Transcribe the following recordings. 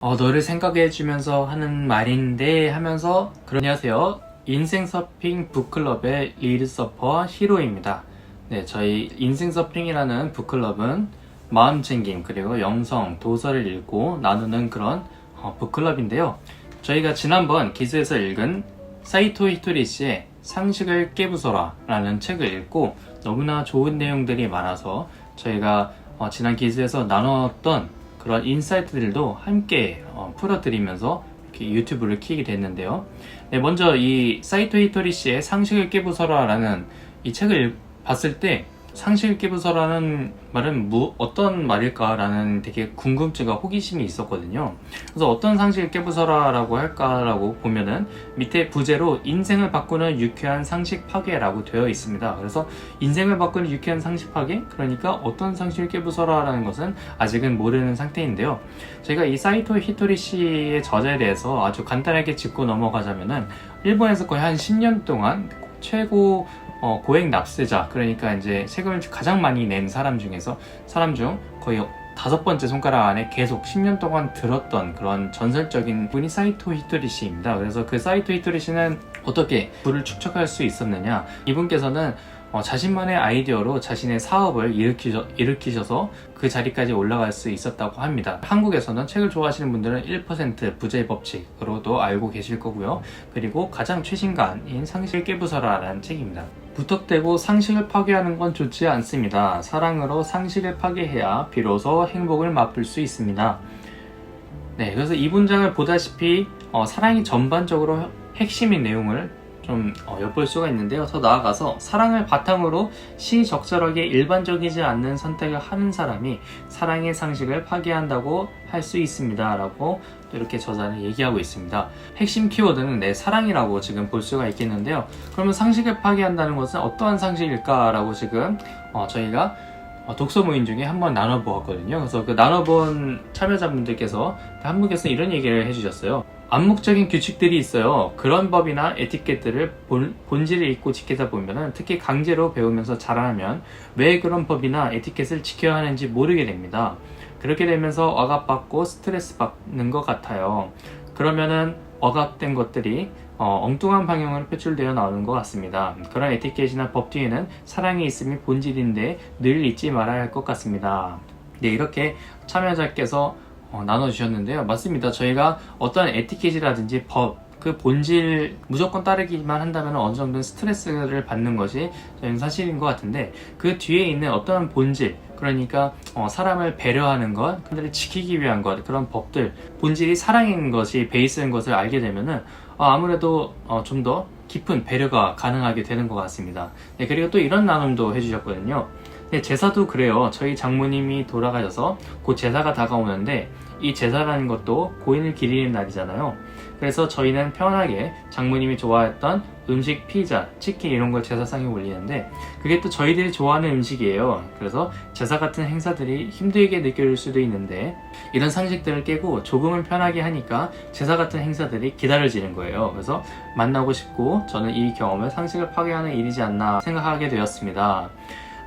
너를 생각해주면서 하는 말인데 하면서 안녕하세요. 인생 서핑 북클럽의 리드 서퍼 히로입니다. 네, 저희 인생 서핑이라는 북클럽은 마음 챙김 그리고 영성, 도서를 읽고 나누는 그런 북클럽인데요. 저희가 지난번 기수에서 읽은 사이토 히토리 씨의 상식을 깨부숴라 라는 책을 읽고 너무나 좋은 내용들이 많아서 저희가 지난 기수에서 나눴던 그런 인사이트들도 함께 풀어드리면서 이렇게 유튜브를 키게 됐는데요. 네, 먼저 이 사이토 히토리 씨의 상식을 깨부숴라 라는 이 책을 봤을 때 상식을 깨부숴라는 말은 어떤 말일까 라는 되게 궁금증과 호기심이 있었거든요. 그래서 어떤 상식을 깨부숴라 라고 할까라고 보면은 밑에 부제로 인생을 바꾸는 유쾌한 상식 파괴라고 되어 있습니다. 그래서 인생을 바꾸는 유쾌한 상식 파괴? 그러니까 어떤 상식을 깨부숴라 라는 것은 아직은 모르는 상태인데요. 제가 이 사이토 히토리 씨의 저자에 대해서 아주 간단하게 짚고 넘어가자면은 일본에서 거의 한 10년 동안 최고 고액 납세자, 그러니까 이제 세금을 가장 많이 낸 사람 중 거의 5번째 손가락 안에 계속 10년 동안 들었던 그런 전설적인 분이 사이토 히토리 씨입니다. 그래서 그 사이토 히토리 씨는 어떻게 부를 축적할 수 있었느냐, 이분께서는 자신만의 아이디어로 자신의 사업을 일으키셔서 그 자리까지 올라갈 수 있었다고 합니다. 한국에서는 책을 좋아하시는 분들은 1% 부재의 법칙으로도 알고 계실 거고요. 그리고 가장 최신간인 상식을 깨부숴라 라는 책입니다. 무턱대고 상식을 파괴하는 건 좋지 않습니다. 사랑으로 상식을 파괴해야 비로소 행복을 맛볼 수 있습니다. 네, 그래서 이 문장을 보다시피 사랑이 전반적으로 핵심인 내용을 좀 엿볼 수가 있는데요. 더 나아가서 사랑을 바탕으로 시적절하게 일반적이지 않는 선택을 하는 사람이 사랑의 상식을 파괴한다고 할 수 있습니다 라고 또 이렇게 저자는 얘기하고 있습니다. 핵심 키워드는 사랑이라고 지금 볼 수가 있겠는데요. 그러면 상식을 파괴한다는 것은 어떠한 상식일까 라고 지금 저희가 독서 모임 중에 한번 나눠보았거든요. 그래서 그 나눠본 참여자분들께서 한 분께서 이런 얘기를 해주셨어요. 암묵적인 규칙들이 있어요. 그런 법이나 에티켓들을 본질을 잊고 지키다 보면은, 특히 강제로 배우면서 자라나면 왜 그런 법이나 에티켓을 지켜야 하는지 모르게 됩니다. 그렇게 되면서 억압받고 스트레스 받는 것 같아요. 그러면은 억압된 것들이 엉뚱한 방향으로 표출되어 나오는 것 같습니다. 그런 에티켓이나 법 뒤에는 사랑이 있음이 본질인데 늘 잊지 말아야 할 것 같습니다. 네, 이렇게 참여자께서 나눠주셨는데요. 맞습니다. 저희가 어떤 에티켓이라든지 법, 그 본질 무조건 따르기만 한다면 어느 정도는 스트레스를 받는 것이 저희는 사실인 것 같은데, 그 뒤에 있는 어떠한 본질, 그러니까 사람을 배려하는 것, 그들을 지키기 위한 것, 그런 법들, 본질이 사랑인 것이 베이스인 것을 알게 되면은 아무래도 좀 더 깊은 배려가 가능하게 되는 것 같습니다. 네, 그리고 또 이런 나눔도 해주셨거든요. 네, 제사도 그래요. 저희 장모님이 돌아가셔서 곧 제사가 다가오는데, 이 제사라는 것도 고인을 기리는 날이잖아요. 그래서 저희는 편하게 장모님이 좋아했던 음식, 피자, 치킨 이런 걸 제사상에 올리는데, 그게 또 저희들이 좋아하는 음식이에요. 그래서 제사 같은 행사들이 힘들게 느껴질 수도 있는데, 이런 상식들을 깨고 조금은 편하게 하니까 제사 같은 행사들이 기다려지는 거예요. 그래서 만나고 싶고, 저는 이 경험을 상식을 파괴하는 일이지 않나 생각하게 되었습니다.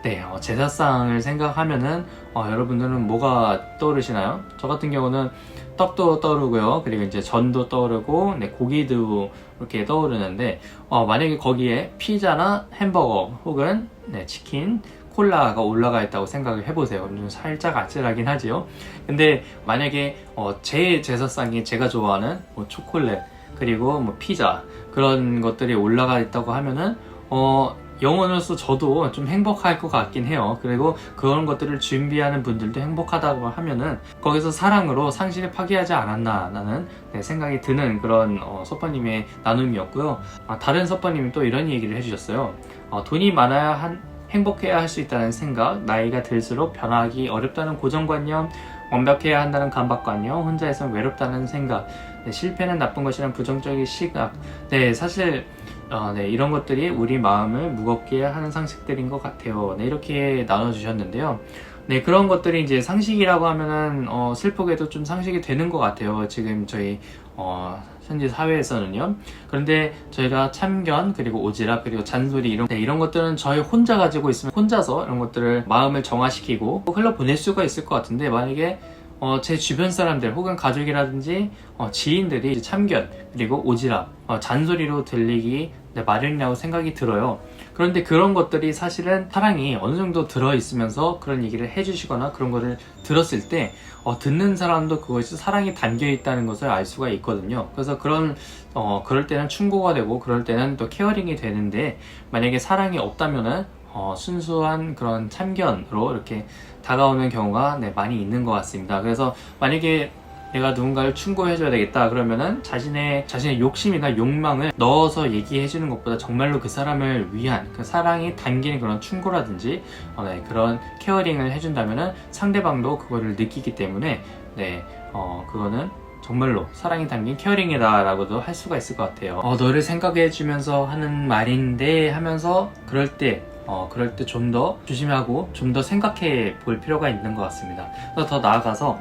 네, 제사상을 생각하면은 여러분들은 뭐가 떠오르시나요? 저 같은 경우는 떡도 떠오르고요. 그리고 이제 전도 떠오르고, 네, 고기도 이렇게 떠오르는데, 만약에 거기에 피자나 햄버거 혹은 치킨, 콜라가 올라가 있다고 생각을 해보세요. 좀 살짝 아찔하긴 하지요. 근데 만약에 제 제사상에 제가 좋아하는 초콜릿, 그리고 피자, 그런 것들이 올라가 있다고 하면은 영혼으로서 저도 좀 행복할 것 같긴 해요. 그리고 그런 것들을 준비하는 분들도 행복하다고 하면은 거기서 사랑으로 상식을 파괴하지 않았나 라는 생각이 드는 그런 서퍼님의 나눔이었고요. 다른 서퍼님이 또 이런 얘기를 해주셨어요. 돈이 많아야 행복해야 할 수 있다는 생각, 나이가 들수록 변화하기 어렵다는 고정관념, 완벽해야 한다는 강박관념, 혼자 있으면 외롭다는 생각, 실패는 나쁜 것이라는 부정적인 시각. 네, 사실 이런 것들이 우리 마음을 무겁게 하는 상식들인 것 같아요. 네, 이렇게 나눠주셨는데요. 네, 그런 것들이 이제 상식이라고 하면은 슬프게도 좀 상식이 되는 것 같아요. 지금 저희 현재 사회에서는요. 그런데 저희가 참견, 그리고 오지랖, 그리고 잔소리 이런 것들은 저희 혼자 가지고 있으면 혼자서 이런 것들을 마음을 정화시키고 흘러보낼 수가 있을 것 같은데, 만약에 제 주변 사람들 혹은 가족이라든지 지인들이 참견 그리고 오지랖, 잔소리로 들리기 마련이라고 생각이 들어요. 그런데 그런 것들이 사실은 사랑이 어느 정도 들어있으면서 그런 얘기를 해주시거나 그런 거를 들었을 때 듣는 사람도 그것이 사랑이 담겨있다는 것을 알 수가 있거든요. 그래서 그럴 때는 충고가 되고 그럴 때는 또 케어링이 되는데, 만약에 사랑이 없다면은 순수한 그런 참견으로 이렇게 다가오는 경우가 많이 있는 것 같습니다. 그래서 만약에 내가 누군가를 충고해줘야 되겠다 그러면은 자신의 욕심이나 욕망을 넣어서 얘기해주는 것보다 정말로 그 사람을 위한 그 사랑이 담긴 그런 충고라든지 그런 케어링을 해준다면은 상대방도 그거를 느끼기 때문에 그거는 정말로 사랑이 담긴 케어링이다 라고도 할 수가 있을 것 같아요. 너를 생각해주면서 하는 말인데 하면서 그럴 때 좀 더 조심하고 좀 더 생각해 볼 필요가 있는 것 같습니다. 그래서 더 나아가서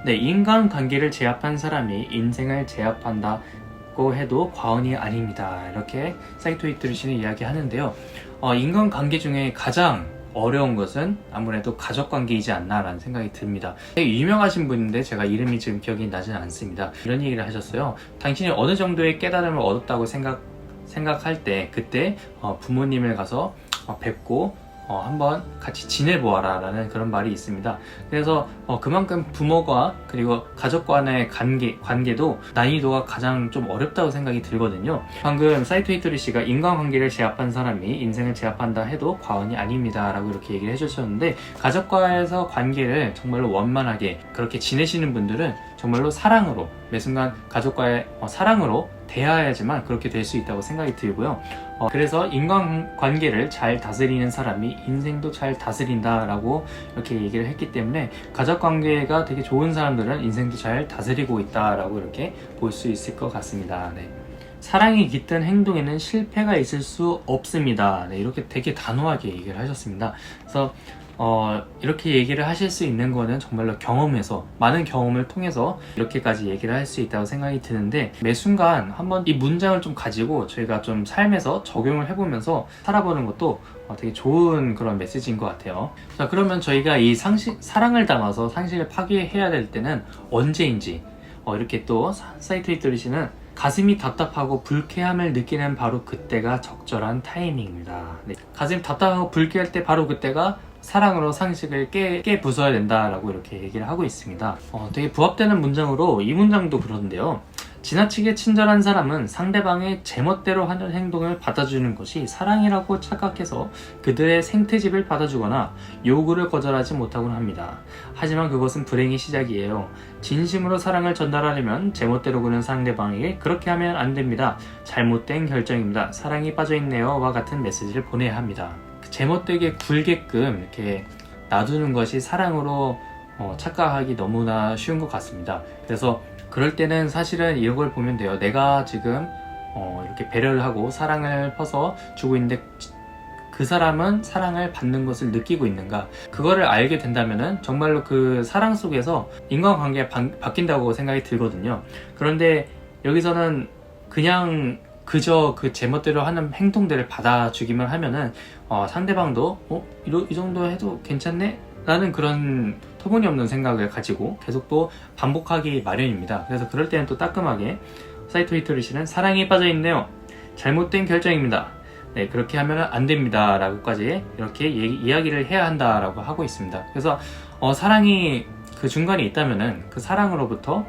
인간관계를 제압한 사람이 인생을 제압한다고 해도 과언이 아닙니다. 이렇게 사이토 히토리시는 이야기하는데요. 인간관계 중에 가장 어려운 것은 아무래도 가족관계이지 않나 라는 생각이 듭니다. 되게 유명하신 분인데 제가 이름이 지금 기억이 나지는 않습니다. 이런 얘기를 하셨어요. 당신이 어느 정도의 깨달음을 얻었다고 생각할 때 그때 부모님을 가서 뵙고 한번 같이 지내보아라 라는 그런 말이 있습니다. 그래서 그만큼 부모가 그리고 가족 간의 관계도 난이도가 가장 좀 어렵다고 생각이 들거든요. 방금 사이토 히토리 씨가 인간관계를 제압한 사람이 인생을 제압한다 해도 과언이 아닙니다 라고 이렇게 얘기를 해주셨는데, 가족과에서 관계를 정말로 원만하게 그렇게 지내시는 분들은 정말로 사랑으로, 매 순간 가족과의 사랑으로 대해야지만 그렇게 될 수 있다고 생각이 들고요. 그래서 인간관계를 잘 다스리는 사람이 인생도 잘 다스린다 라고 이렇게 얘기를 했기 때문에, 가족관계가 되게 좋은 사람들은 인생도 잘 다스리고 있다 라고 이렇게 볼 수 있을 것 같습니다. 사랑이 깃든 행동에는 실패가 있을 수 없습니다. 이렇게 되게 단호하게 얘기를 하셨습니다. 그래서 이렇게 얘기를 하실 수 있는 거는 정말로 경험에서, 많은 경험을 통해서 이렇게까지 얘기를 할 수 있다고 생각이 드는데, 매 순간 한번 이 문장을 좀 가지고 저희가 좀 삶에서 적용을 해보면서 살아보는 것도 되게 좋은 그런 메시지인 것 같아요. 자, 그러면 저희가 이 사랑을 담아서 상식을 파괴해야 될 때는 언제인지, 이렇게 또 사이토 히토리 씨는 가슴이 답답하고 불쾌함을 느끼는 바로 그때가 적절한 타이밍입니다. 가슴이 답답하고 불쾌할 때 바로 그때가 사랑으로 상식을 깨 부숴야 된다라고 이렇게 얘기를 하고 있습니다. 되게 부합되는 문장으로 이 문장도 그런데요. 지나치게 친절한 사람은 상대방의 제멋대로 하는 행동을 받아주는 것이 사랑이라고 착각해서 그들의 생트집을 받아주거나 요구를 거절하지 못하곤 합니다. 하지만 그것은 불행의 시작이에요. 진심으로 사랑을 전달하려면 제멋대로 구는 상대방에게 그렇게 하면 안 됩니다. 잘못된 결정입니다. 사랑이 빠져있네요와 같은 메시지를 보내야 합니다. 제멋되게 굴게끔 이렇게 놔두는 것이 사랑으로 착각하기 너무나 쉬운 것 같습니다. 그래서 그럴 때는 사실은 이걸 보면 돼요. 내가 지금 이렇게 배려를 하고 사랑을 퍼서 주고 있는데 그 사람은 사랑을 받는 것을 느끼고 있는가, 그거를 알게 된다면은 정말로 그 사랑 속에서 인간관계가 바뀐다고 생각이 들거든요. 그런데 여기서는 그냥 그저 그 제멋대로 하는 행동들을 받아주기만 하면은 상대방도 이 정도 해도 괜찮네? 라는 그런 터무니없는 생각을 가지고 계속 또 반복하기 마련입니다. 그래서 그럴 때는 또 따끔하게 사이토 히토리 씨는 사랑에 빠져있네요. 잘못된 결정입니다. 그렇게 하면 안 됩니다. 라고까지 이렇게 이야기를 해야 한다라고 하고 있습니다. 그래서 사랑이 그 중간에 있다면은 그 사랑으로부터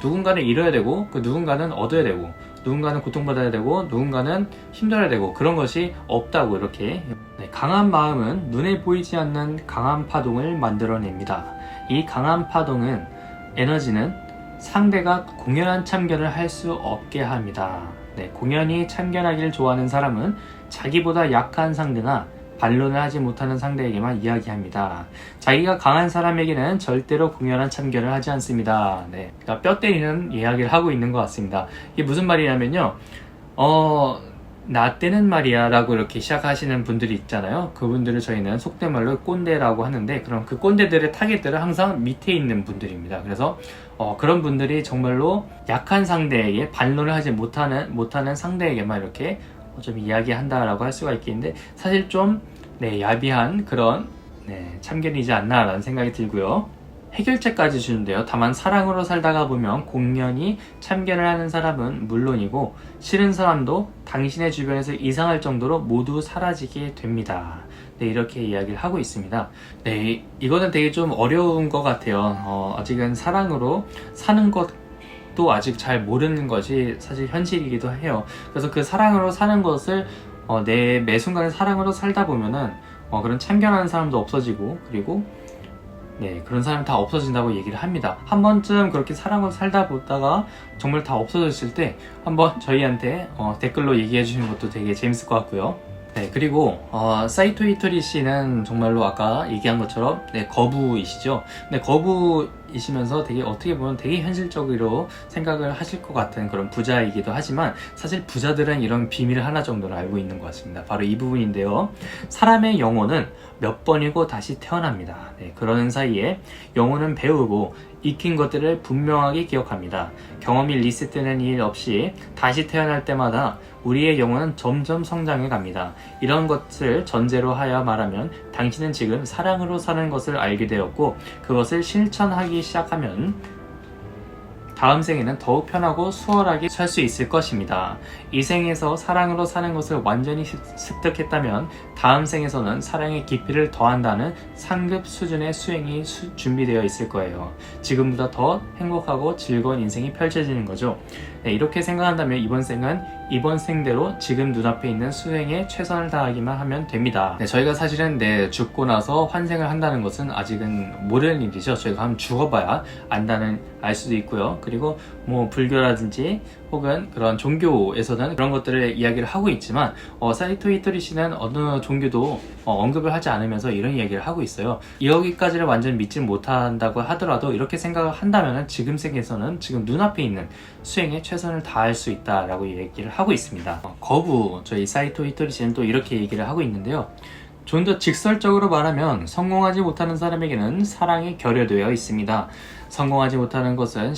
누군가는 잃어야 되고 그 누군가는 얻어야 되고 누군가는 고통받아야 되고 누군가는 힘들어야 되고, 그런 것이 없다고 이렇게. 강한 마음은 눈에 보이지 않는 강한 파동을 만들어냅니다. 이 강한 파동은 에너지는 상대가 공연한 참견을 할 수 없게 합니다. 공연히 참견하기를 좋아하는 사람은 자기보다 약한 상대나 반론을 하지 못하는 상대에게만 이야기합니다. 자기가 강한 사람에게는 절대로 공연한 참견을 하지 않습니다. 그러니까 뼈 때리는 이야기를 하고 있는 것 같습니다. 이게 무슨 말이냐면요. 나 때는 말이야 라고 이렇게 시작하시는 분들이 있잖아요. 그분들을 저희는 속된 말로 꼰대라고 하는데, 그럼 그 꼰대들의 타겟들은 항상 밑에 있는 분들입니다. 그래서 그런 분들이 정말로 약한 상대에게 반론을 하지 못하는 상대에게만 이렇게 좀 이야기한다라고 할 수가 있겠는데, 사실 좀 야비한 그런 참견이지 않나 라는 생각이 들고요. 해결책까지 주는데요. 다만 사랑으로 살다가 보면 공연히 참견을 하는 사람은 물론이고 싫은 사람도 당신의 주변에서 이상할 정도로 모두 사라지게 됩니다. 네, 이렇게 이야기를 하고 있습니다. 네, 이거는 되게 좀 어려운 것 같아요. 아직은 사랑으로 사는 것도 아직 잘 모르는 것이 사실 현실이기도 해요. 그래서 그 사랑으로 사는 것을 내 매 순간에 사랑으로 살다 보면은 그런 참견하는 사람도 없어지고, 그리고 네, 그런 사람이 다 없어진다고 얘기를 합니다. 한 번쯤 그렇게 사랑으로 살다 보다가 정말 다 없어졌을 때 한번 저희한테 댓글로 얘기해 주시는 것도 되게 재밌을 것 같고요. 네, 그리고 사이토 히토리 씨는 정말로 아까 얘기한 것처럼 네, 거부이시죠. 네, 거부이시면서 되게 어떻게 보면 되게 현실적으로 생각을 하실 것 같은 그런 부자이기도 하지만 사실 부자들은 이런 비밀 하나 정도는 알고 있는 것 같습니다. 바로 이 부분인데요. 사람의 영혼은 몇 번이고 다시 태어납니다. 네, 그러는 사이에 영혼은 배우고 익힌 것들을 분명하게 기억합니다. 경험이 리셋되는 일 없이 다시 태어날 때마다 우리의 영혼은 점점 성장해 갑니다. 이런 것을 전제로 하여 말하면 당신은 지금 사랑으로 사는 것을 알게 되었고 그것을 실천하기 시작하면 다음 생에는 더욱 편하고 수월하게 살 수 있을 것입니다. 이 생에서 사랑으로 사는 것을 완전히 습득했다면 다음 생에서는 사랑의 깊이를 더한다는 상급 수준의 수행이 준비되어 있을 거예요. 지금보다 더 행복하고 즐거운 인생이 펼쳐지는 거죠. 네, 이렇게 생각한다면 이번 생은 이번 생대로 지금 눈앞에 있는 수행에 최선을 다하기만 하면 됩니다. 네, 저희가 사실은 죽고 나서 환생을 한다는 것은 아직은 모르는 일이죠. 저희가 한번 죽어봐야 알 수도 있고요. 그리고 뭐 불교라든지 혹은 그런 종교에서는 그런 것들을 이야기를 하고 있지만 사이토 히토리 씨는 어느 종교도 언급을 하지 않으면서 이런 이야기를 하고 있어요. 여기까지를 완전 믿지 못한다고 하더라도 이렇게 생각을 한다면 지금 생에서는 지금 눈앞에 있는 수행에 최선을 다할 수 있다라고 얘기를 하고 있습니다. 저희 사이토 히토리 씨는 또 이렇게 얘기를 하고 있는데요. 좀 더 직설적으로 말하면 성공하지 못하는 사람에게는 사랑이 결여되어 있습니다. 성공하지 못하는 것은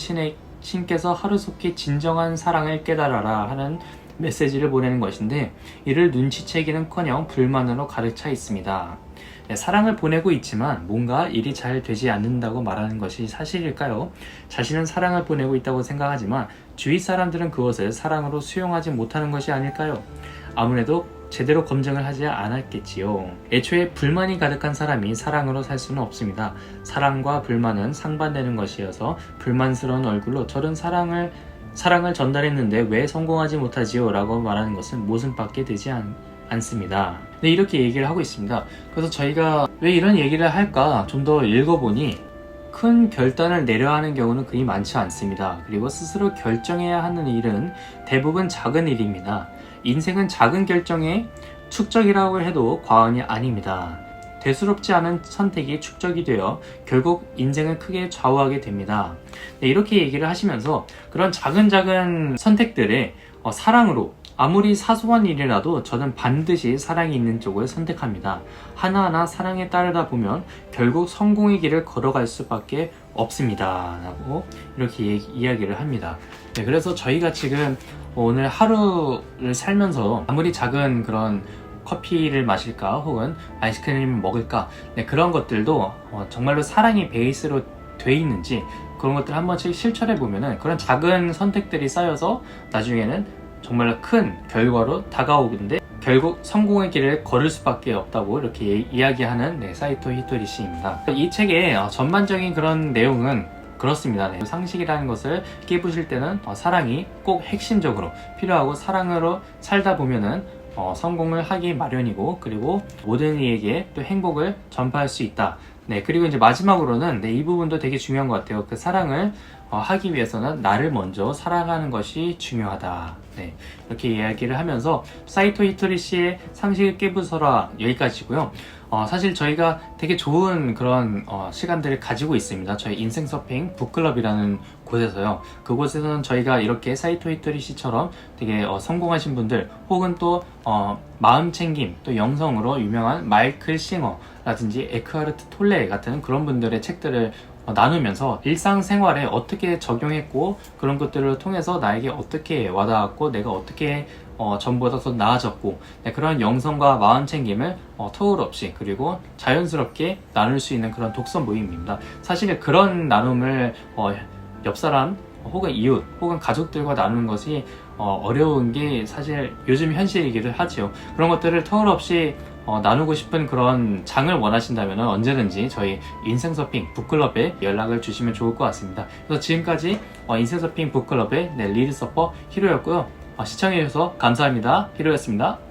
신께서 하루속히 진정한 사랑을 깨달아라 하는 메시지를 보내는 것인데 이를 눈치채기는커녕 불만으로 가득 차 있습니다. 네, 사랑을 보내고 있지만 뭔가 일이 잘 되지 않는다고 말하는 것이 사실일까요? 자신은 사랑을 보내고 있다고 생각하지만 주위 사람들은 그것을 사랑으로 수용하지 못하는 것이 아닐까요? 아무래도 제대로 검증을 하지 않았겠지요. 애초에 불만이 가득한 사람이 사랑으로 살 수는 없습니다. 사랑과 불만은 상반되는 것이어서 불만스러운 얼굴로 저런 사랑을 전달했는데 왜 성공하지 못하지요? 라고 말하는 것은 모순밖에 되지 않습니다. 네, 이렇게 얘기를 하고 있습니다. 그래서 저희가 왜 이런 얘기를 할까 좀 더 읽어보니 큰 결단을 내려야 하는 경우는 그리 많지 않습니다. 그리고 스스로 결정해야 하는 일은 대부분 작은 일입니다. 인생은 작은 결정의 축적이라고 해도 과언이 아닙니다. 대수롭지 않은 선택이 축적이 되어 결국 인생을 크게 좌우하게 됩니다. 네, 이렇게 얘기를 하시면서 그런 작은 선택들에 사랑으로 아무리 사소한 일이라도 저는 반드시 사랑이 있는 쪽을 선택합니다. 하나하나 사랑에 따르다 보면 결국 성공의 길을 걸어갈 수밖에 없습니다. 라고 이렇게 이야기를 합니다. 네, 그래서 저희가 지금 오늘 하루를 살면서 아무리 작은 그런 커피를 마실까 혹은 아이스크림을 먹을까 네, 그런 것들도 정말로 사랑이 베이스로 돼 있는지 그런 것들 한 번씩 실천해 보면은 그런 작은 선택들이 쌓여서 나중에는 정말로 큰 결과로 다가오는데 결국 성공의 길을 걸을 수밖에 없다고 이렇게 이야기하는 사이토 히토리 씨입니다. 이 책의 전반적인 그런 내용은 그렇습니다. 상식이라는 것을 깨부실 때는 사랑이 꼭 핵심적으로 필요하고 사랑으로 살다 보면은 성공을 하기 마련이고 그리고 모든 이에게 또 행복을 전파할 수 있다. 네, 그리고 이제 마지막으로는 이 부분도 되게 중요한 것 같아요. 그 사랑을 하기 위해서는 나를 먼저 사랑하는 것이 중요하다. 네, 이렇게 이야기를 하면서 사이토 히토리 씨의 상식을 깨부숴라 여기까지고요. 사실 저희가 되게 좋은 그런 시간들을 가지고 있습니다. 저희 인생 서핑 북클럽이라는 곳에서요. 그곳에서는 저희가 이렇게 사이토 히토리 씨처럼 되게 성공하신 분들 혹은 또 마음챙김 또 영성으로 유명한 마이클 싱어라든지 에크하르트 톨레 같은 그런 분들의 책들을 나누면서 일상생활에 어떻게 적용했고 그런 것들을 통해서 나에게 어떻게 와닿았고 내가 어떻게 전보다 더 나아졌고 네, 그런 영성과 마음 챙김을 터울 없이 그리고 자연스럽게 나눌 수 있는 그런 독서 모임입니다. 사실 그런 나눔을 옆사람 혹은 이웃 혹은 가족들과 나누는 것이 어려운 게 사실 요즘 현실이기도 하지요. 그런 것들을 터울 없이 나누고 싶은 그런 장을 원하신다면 언제든지 저희 인생서핑 북클럽에 연락을 주시면 좋을 것 같습니다. 그래서 지금까지 인생서핑 북클럽의 리드서퍼 히로였고요. 시청해주셔서 감사합니다. 히로였습니다.